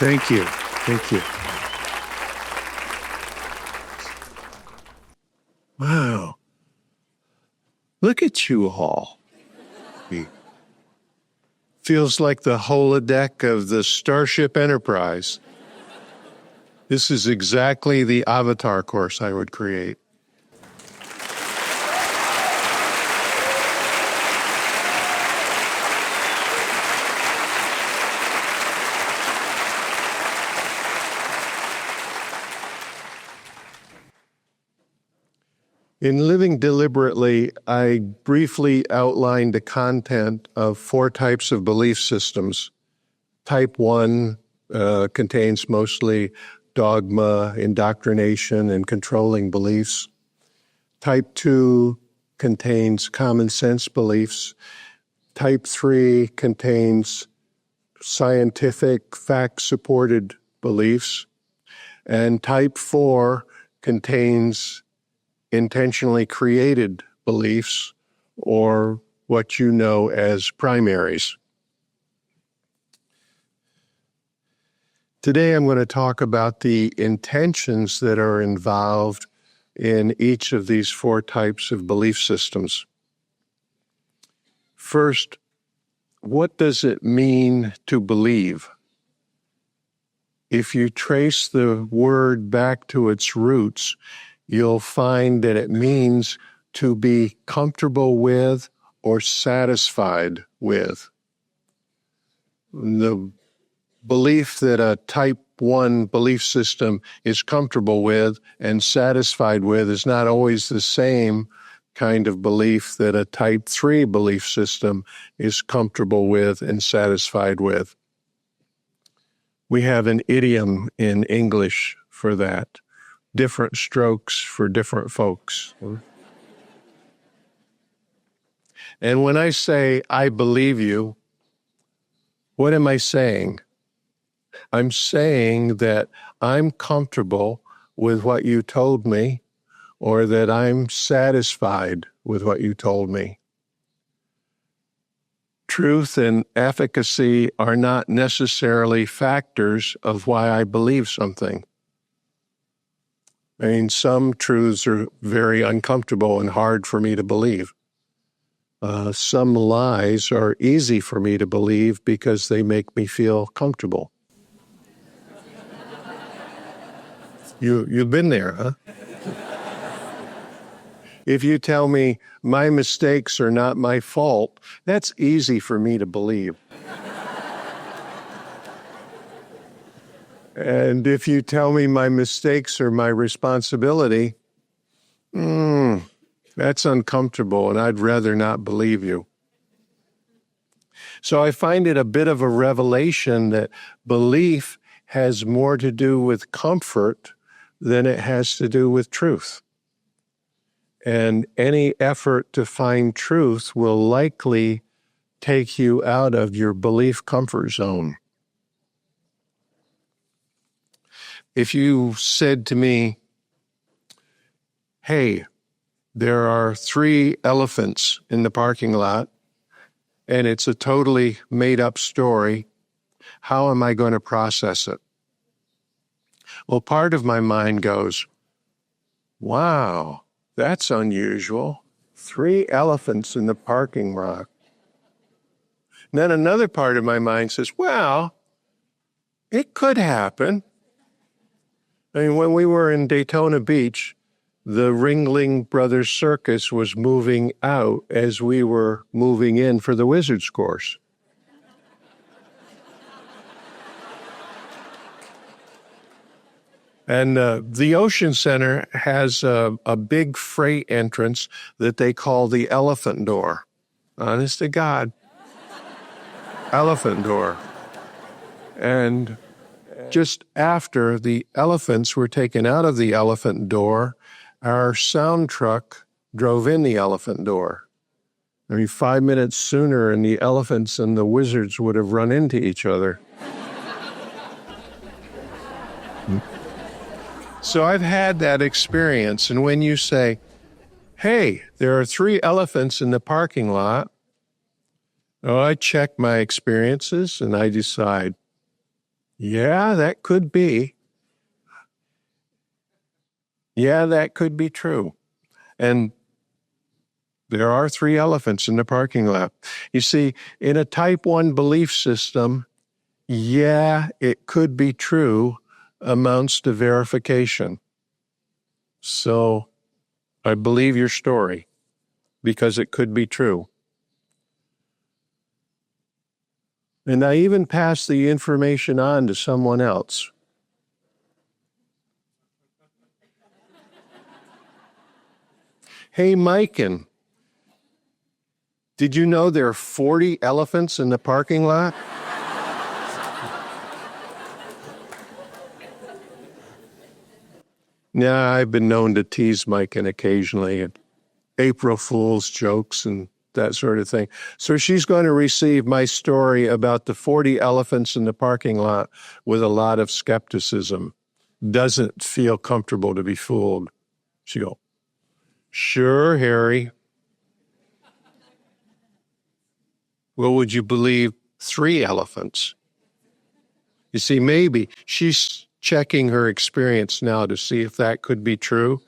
Thank you. Thank you. Wow. Look at you all. Feels like the holodeck of the Starship Enterprise. This is exactly the avatar course I would create. In Living Deliberately, I briefly outlined the content of 4 types of belief systems. Type 1 contains mostly dogma, indoctrination, and controlling beliefs. Type 2 contains common sense beliefs. Type 3 contains scientific, fact-supported beliefs. And type 4 contains intentionally created beliefs, or what you know as primaries. Today I'm going to talk about the intentions that are involved in each of these 4 types of belief systems. First, what does it mean to believe? If you trace the word back to its roots, you'll find that it means to be comfortable with or satisfied with. The belief that a type 1 belief system is comfortable with and satisfied with is not always the same kind of belief that a type 3 belief system is comfortable with and satisfied with. We have an idiom in English for that. Different strokes for different folks. And when I say, I believe you, what am I saying? I'm saying that I'm comfortable with what you told me, or that I'm satisfied with what you told me. Truth and efficacy are not necessarily factors of why I believe something. I mean, some truths are very uncomfortable and hard for me to believe. Some lies are easy for me to believe because they make me feel comfortable. You've been there, huh? If you tell me my mistakes are not my fault, that's easy for me to believe. And if you tell me my mistakes are my responsibility, that's uncomfortable, and I'd rather not believe you. So I find it a bit of a revelation that belief has more to do with comfort than it has to do with truth. And any effort to find truth will likely take you out of your belief comfort zone. If you said to me, hey, there are 3 elephants in the parking lot, and it's a totally made-up story, how am I going to process it? Well, part of my mind goes, wow, that's unusual. 3 elephants in the parking lot. And then another part of my mind says, well, it could happen. I mean, when we were in Daytona Beach, the Ringling Brothers Circus was moving out as we were moving in for the Wizards course. And the Ocean Center has a big freight entrance that they call the Elephant Door. Honest to God. Elephant Door. And just after the elephants were taken out of the Elephant Door, our sound truck drove in the Elephant Door. I mean, 5 minutes sooner and the elephants and the wizards would have run into each other. So I've had that experience, and when you say, hey, there are 3 elephants in the parking lot, I check my experiences and I decide, Yeah, that could be. Yeah, that could be true. And there are 3 elephants in the parking lot. You see, in a type 1 belief system, yeah, it could be true amounts to verification. So I believe your story because it could be true. And I even pass the information on to someone else. Hey, Miken, did you know there are 40 elephants in the parking lot? Yeah, I've been known to tease Miken occasionally at April Fool's jokes and that sort of thing. So she's going to receive my story about the 40 elephants in the parking lot with a lot of skepticism. Doesn't feel comfortable to be fooled. She go, sure, Harry. Well, would you believe 3 elephants? You see, maybe she's checking her experience now to see if that could be true.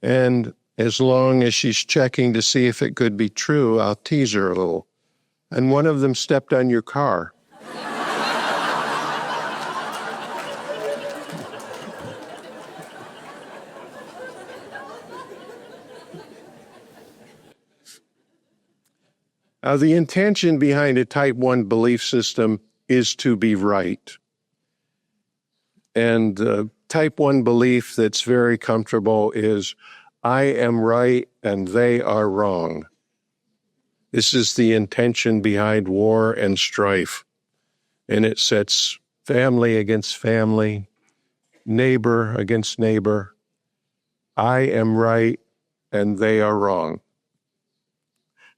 And as long as she's checking to see if it could be true, I'll tease her a little. And one of them stepped on your car. Now, the intention behind a type 1 belief system is to be right. And type 1 belief that's very comfortable is, I am right and they are wrong. This is the intention behind war and strife. And it sets family against family, neighbor against neighbor. I am right and they are wrong.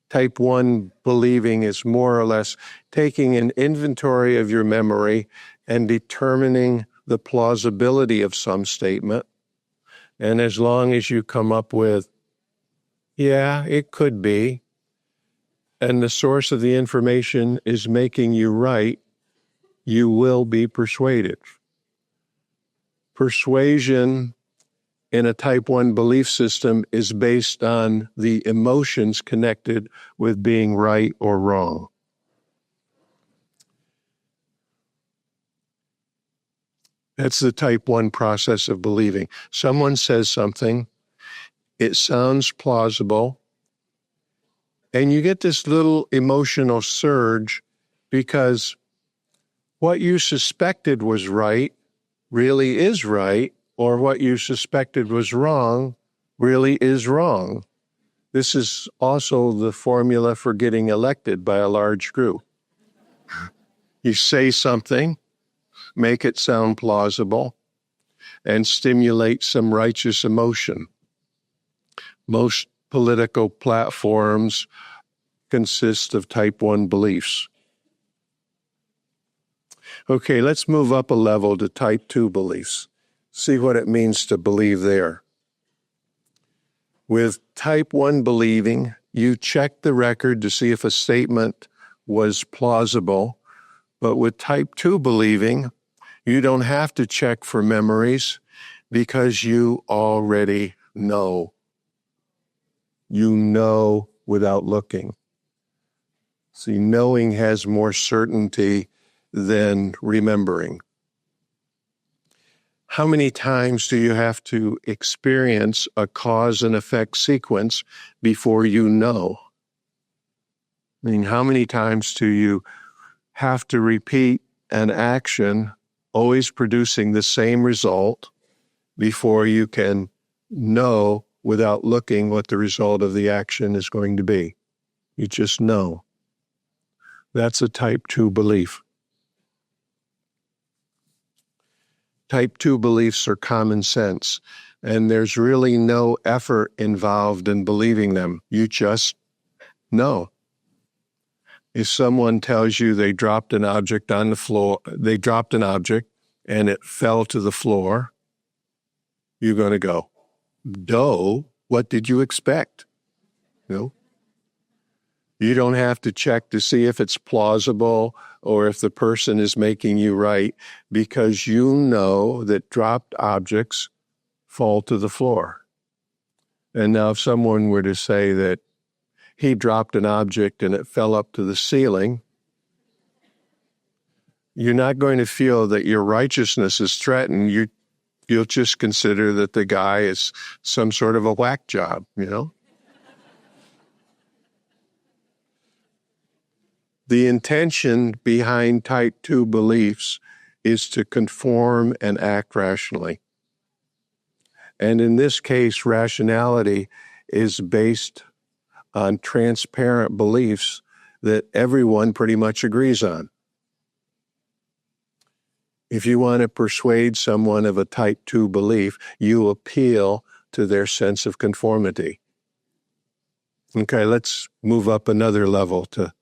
Type 1 believing is more or less taking an inventory of your memory and determining the plausibility of some statement. And as long as you come up with, yeah, it could be, and the source of the information is making you right, you will be persuaded. Persuasion in a type 1 belief system is based on the emotions connected with being right or wrong. That's the type 1 process of believing. Someone says something, it sounds plausible, and you get this little emotional surge because what you suspected was right really is right, or what you suspected was wrong really is wrong. This is also the formula for getting elected by a large group. You say something, make it sound plausible, and stimulate some righteous emotion. Most political platforms consist of type 1 beliefs. Okay, let's move up a level to type 2 beliefs. See what it means to believe there. With type 1 believing, you check the record to see if a statement was plausible, but with type 2 believing, you don't have to check for memories because you already know. You know without looking. See, knowing has more certainty than remembering. How many times do you have to experience a cause and effect sequence before you know? I mean, how many times do you have to repeat an action, always producing the same result, before you can know without looking what the result of the action is going to be? You just know. That's a type 2 belief. Type 2 beliefs are common sense, and there's really no effort involved in believing them. You just know. If someone tells you they dropped an object on the floor, they dropped an object and it fell to the floor, you're going to go, "Duh, what did you expect?" No. You don't have to check to see if it's plausible or if the person is making you right, because you know that dropped objects fall to the floor. And now if someone were to say that he dropped an object and it fell up to the ceiling, you're not going to feel that your righteousness is threatened. You'll just consider that the guy is some sort of a whack job, you know? The intention behind type 2 beliefs is to conform and act rationally. And in this case, rationality is based on transparent beliefs that everyone pretty much agrees on. If you want to persuade someone of a type 2 belief, you appeal to their sense of conformity. Okay, let's move up another level to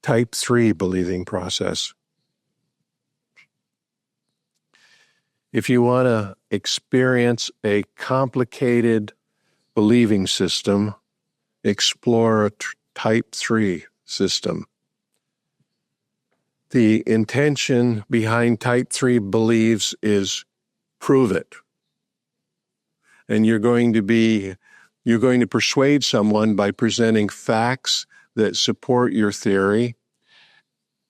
type 3 believing process. If you want to experience a complicated believing system, explore a type 3 system. The intention behind type 3 beliefs is prove it. And you're going to persuade someone by presenting facts that support your theory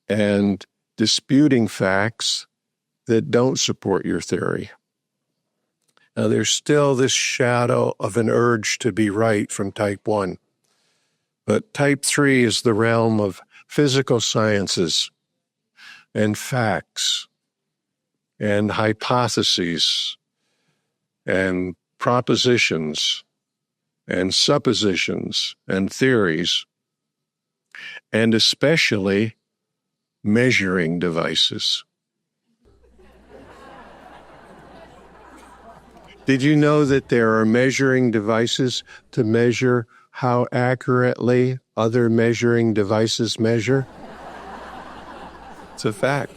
and disputing facts that don't support your theory. Now, there's still this shadow of an urge to be right from type 1. But type 3 is the realm of physical sciences and facts and hypotheses and propositions and suppositions and theories, and especially measuring devices. Did you know that there are measuring devices to measure how accurately other measuring devices measure? It's a fact.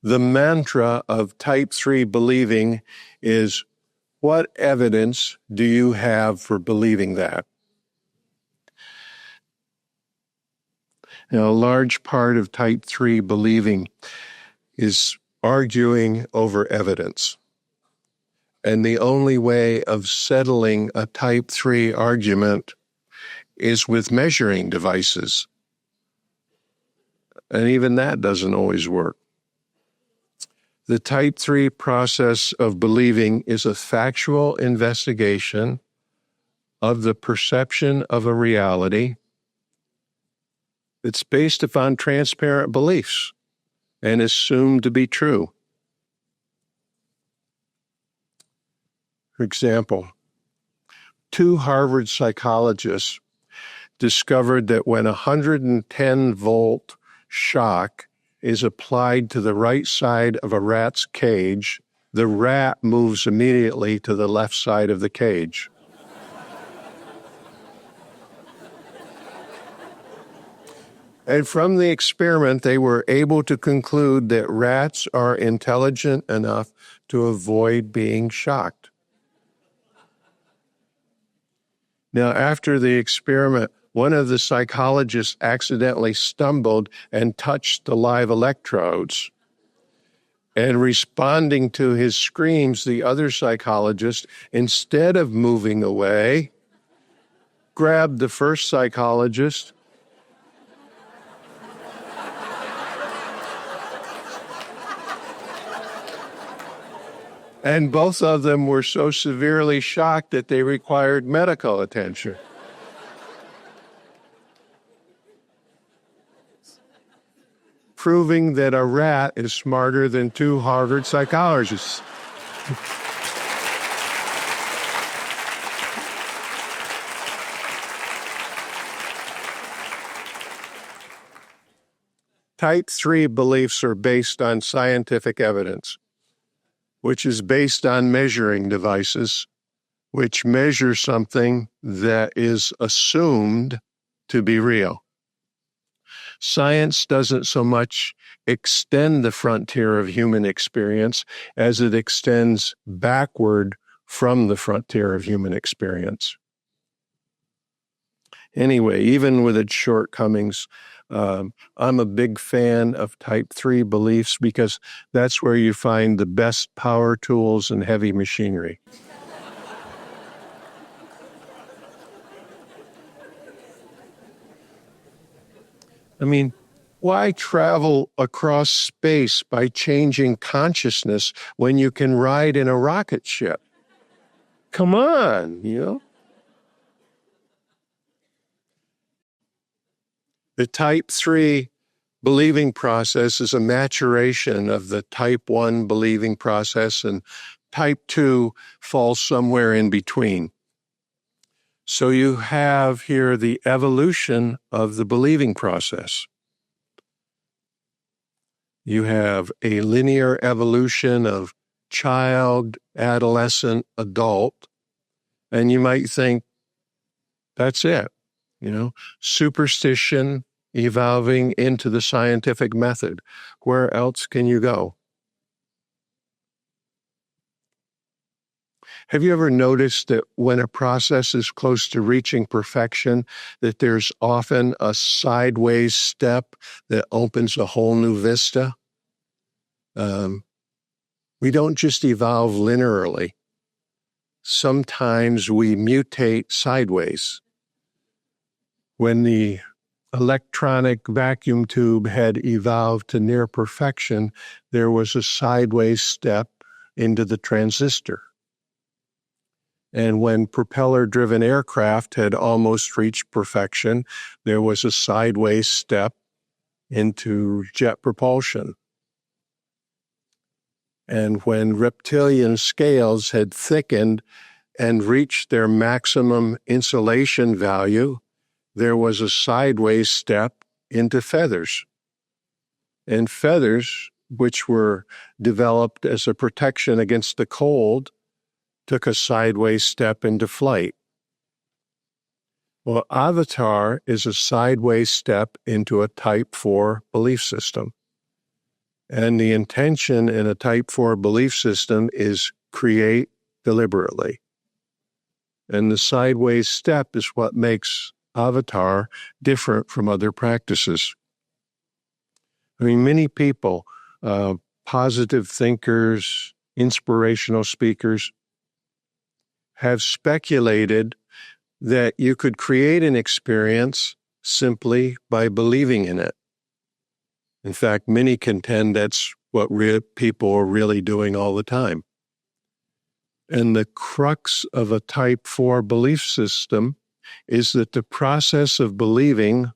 The mantra of type 3 believing is, what evidence do you have for believing that? Now, a large part of type 3 believing is arguing over evidence. And the only way of settling a type 3 argument is with measuring devices. And even that doesn't always work. The type 3 process of believing is a factual investigation of the perception of a reality that's based upon transparent beliefs and assumed to be true. For example, 2 Harvard psychologists discovered that when a 110-volt shock is applied to the right side of a rat's cage, the rat moves immediately to the left side of the cage. And from the experiment, they were able to conclude that rats are intelligent enough to avoid being shocked. Now, after the experiment, one of the psychologists accidentally stumbled and touched the live electrodes. And responding to his screams, the other psychologist, instead of moving away, grabbed the first psychologist and both of them were so severely shocked that they required medical attention. Proving that a rat is smarter than 2 Harvard psychologists. Type 3 beliefs are based on scientific evidence, which is based on measuring devices, which measure something that is assumed to be real. Science doesn't so much extend the frontier of human experience as it extends backward from the frontier of human experience. Anyway, even with its shortcomings, I'm a big fan of type 3 beliefs because that's where you find the best power tools and heavy machinery. I mean, why travel across space by changing consciousness when you can ride in a rocket ship? Come on, you know? The type 3 believing process is a maturation of the type 1 believing process, and type 2 falls somewhere in between. So you have here the evolution of the believing process. You have a linear evolution of child, adolescent, adult, and you might think that's it, superstition evolving into the scientific method. Where else can you go? Have you ever noticed that when a process is close to reaching perfection, that there's often a sideways step that opens a whole new vista? We don't just evolve linearly. Sometimes we mutate sideways. When the electronic vacuum tube had evolved to near perfection, there was a sideways step into the transistor. And when propeller-driven aircraft had almost reached perfection, there was a sideways step into jet propulsion. And when reptilian scales had thickened and reached their maximum insulation value, there was a sideways step into feathers. And feathers, which were developed as a protection against the cold, took a sideways step into flight. Well, Avatar is a sideways step into a type 4 belief system. And the intention in a type 4 belief system is create deliberately. And the sideways step is what makes Avatar different from other practices. I mean, many people, positive thinkers, inspirational speakers, have speculated that you could create an experience simply by believing in it. In fact, many contend that's what people are really doing all the time. And the crux of a type 4 belief system is that the process of believing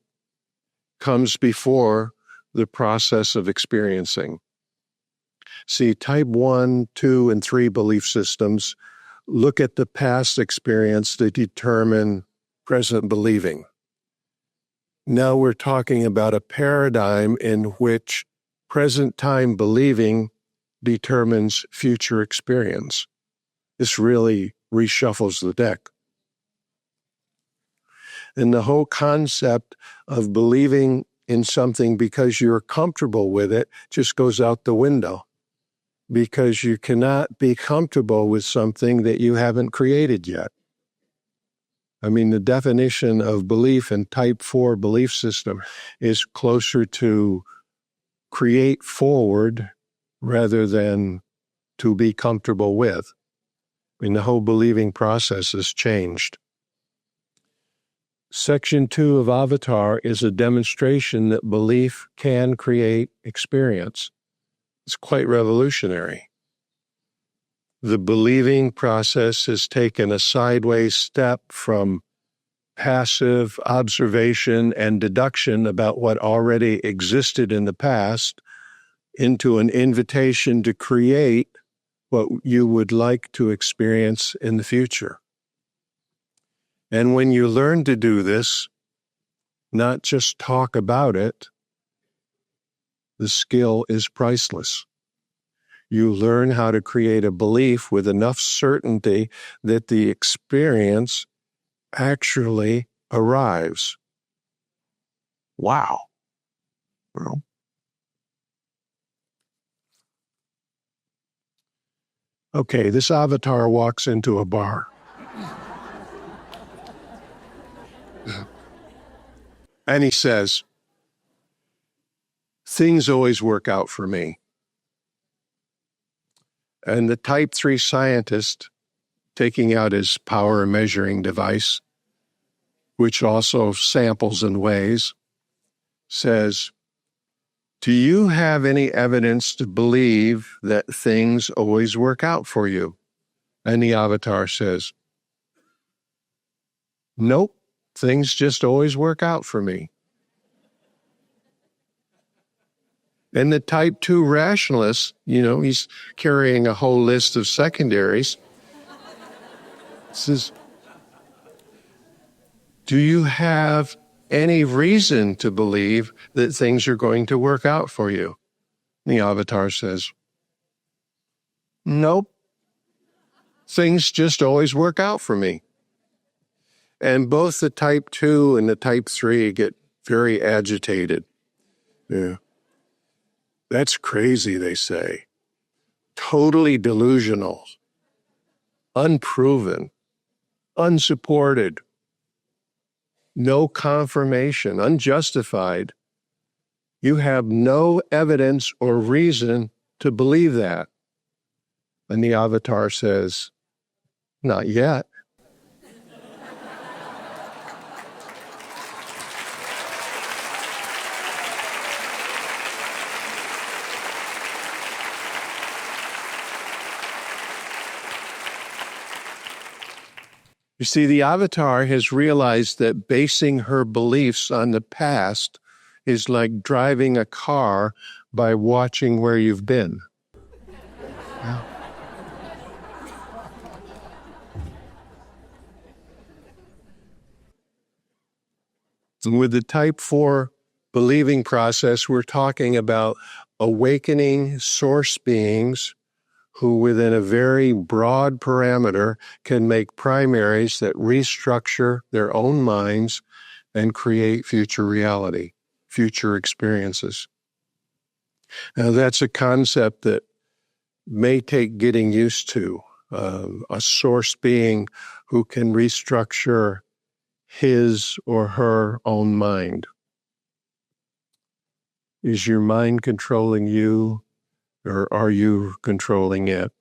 comes before the process of experiencing. See, type 1, 2, and 3 belief systems look at the past experience to determine present believing. Now we're talking about a paradigm in which present time believing determines future experience. This really reshuffles the deck. And the whole concept of believing in something because you're comfortable with it just goes out the window, because you cannot be comfortable with something that you haven't created yet. I mean, the definition of belief in type 4 belief system is closer to create forward rather than to be comfortable with. I mean, the whole believing process has changed. Section 2 of Avatar is a demonstration that belief can create experience. It's quite revolutionary. The believing process has taken a sideways step from passive observation and deduction about what already existed in the past into an invitation to create what you would like to experience in the future. And when you learn to do this, not just talk about it, the skill is priceless. You learn how to create a belief with enough certainty that the experience actually arrives. Wow. Well, okay, this avatar walks into a bar. And he says, things always work out for me. And the type 3 scientist, taking out his power measuring device, which also samples and weighs, says, do you have any evidence to believe that things always work out for you? And the avatar says, nope, things just always work out for me. And the type 2 rationalist, he's carrying a whole list of secondaries, says, do you have any reason to believe that things are going to work out for you? And the avatar says, nope, things just always work out for me. And both the type 2 and the type 3 get very agitated. Yeah. That's crazy, they say. Totally delusional, unproven, unsupported, no confirmation, unjustified. You have no evidence or reason to believe that. And the avatar says, not yet. You see, the avatar has realized that basing her beliefs on the past is like driving a car by watching where you've been. Yeah. With the type 4 believing process, we're talking about awakening source beings who within a very broad parameter can make primaries that restructure their own minds and create future reality, future experiences. Now, that's a concept that may take getting used to, a source being who can restructure his or her own mind. Is your mind controlling you? Or are you controlling it?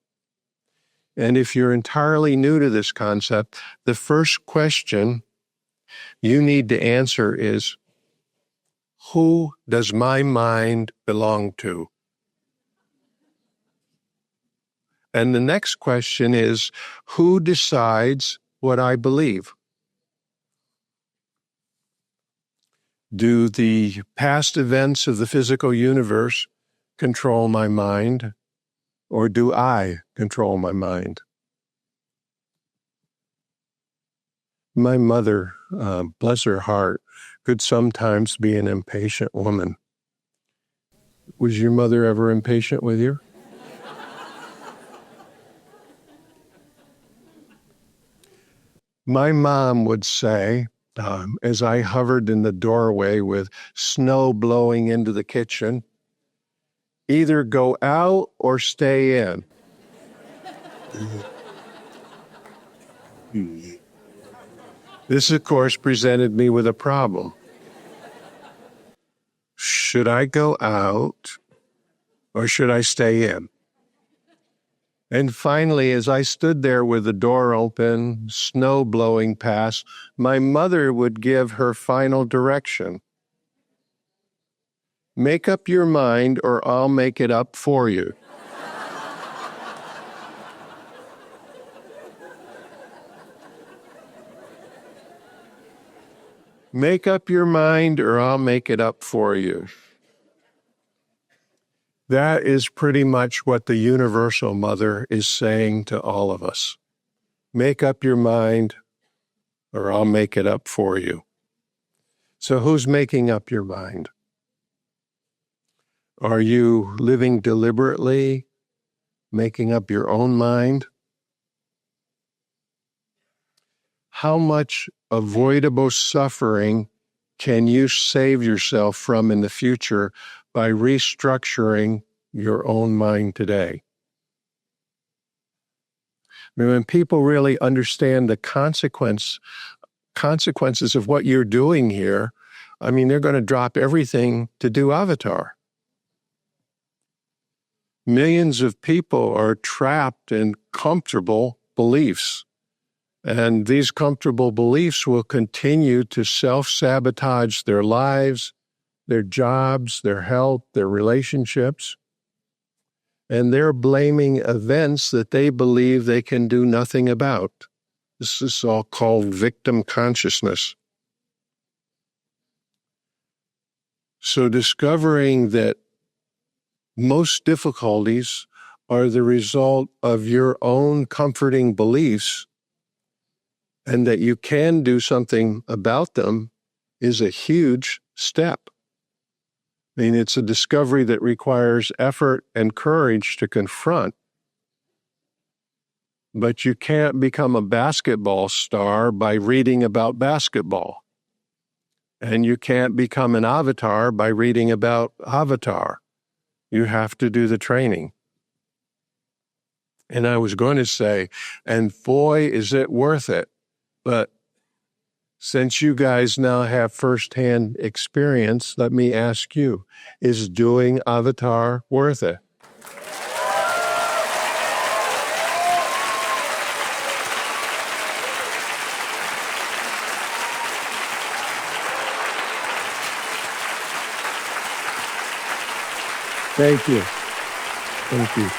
And if you're entirely new to this concept, the first question you need to answer is, who does my mind belong to? And the next question is, who decides what I believe? Do the past events of the physical universe control my mind, or do I control my mind? My mother, bless her heart, could sometimes be an impatient woman. Was your mother ever impatient with you? My mom would say, as I hovered in the doorway with snow blowing into the kitchen, either go out or stay in. This, of course, presented me with a problem. Should I go out or should I stay in? And finally, as I stood there with the door open, snow blowing past, my mother would give her final direction. Make up your mind or I'll make it up for you. Make up your mind or I'll make it up for you. That is pretty much what the Universal Mother is saying to all of us. Make up your mind or I'll make it up for you. So who's making up your mind? Are you living deliberately, making up your own mind? How much avoidable suffering can you save yourself from in the future by restructuring your own mind today? I mean, when people really understand the consequences of what you're doing here, I mean, they're going to drop everything to do Avatar. Millions of people are trapped in comfortable beliefs. And these comfortable beliefs will continue to self-sabotage their lives, their jobs, their health, their relationships. And they're blaming events that they believe they can do nothing about. This is all called victim consciousness. So discovering that most difficulties are the result of your own comforting beliefs and that you can do something about them is a huge step. I mean, it's a discovery that requires effort and courage to confront. But you can't become a basketball star by reading about basketball. And you can't become an avatar by reading about Avatar. You have to do the training. And I was going to say, and boy, is it worth it. But since you guys now have firsthand experience, let me ask you, is doing Avatar worth it? Thank you. Thank you.